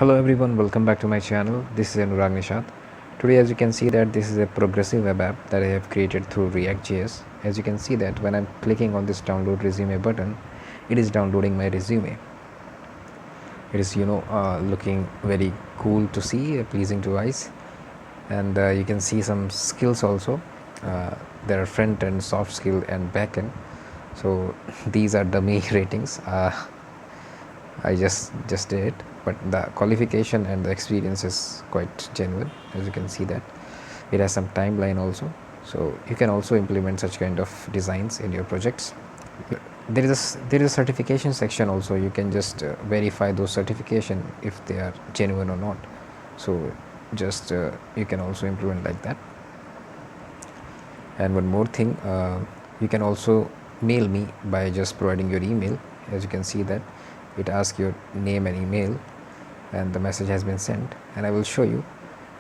Hello everyone, welcome back to my channel. This is Anurag Nishad. Today, as you can see, that this is a progressive web app that I have created through ReactJs. As you can see that when I'm clicking on this download resume button, it is downloading my resume. It is looking very cool to see, pleasing to eyes, and you can see some skills also. There are front end, soft skill, and back end. So these are dummy ratings. I just did it, but the qualification and the experience is quite genuine. As you can see that it has some timeline also, so you can also implement such kind of designs in your projects. There is a certification section also. You can just verify those certification if they are genuine or not. So just you can also implement like that. And one more thing, you can also mail me by just providing your email. As you can see that it asks your name and email, and the message has been sent, and I will show you.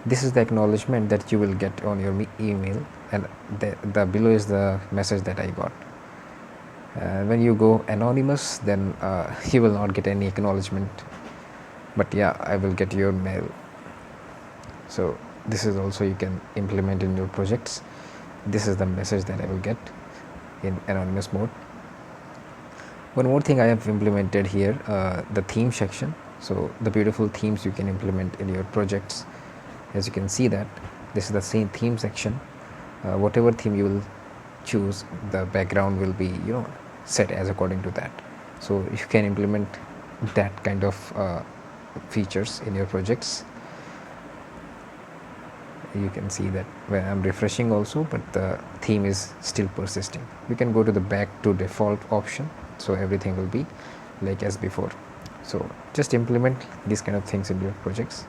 This is the acknowledgement that you will get on your email, and the below is the message that I got. When you go anonymous, then you will not get any acknowledgement, but yeah, I will get your mail. So this is also you can implement in your projects. This is the message that I will get in anonymous mode. One more thing I have implemented here, the theme section. So the beautiful themes you can implement in your projects. As you can see that this is the same theme section. Whatever theme you will choose, the background will be set as according to that. So you can implement that kind of features in your projects. You can see that when I'm refreshing also, but the theme is still persisting. You can go to the back to default option, so everything will be like as before. So just implement these kind of things in your projects.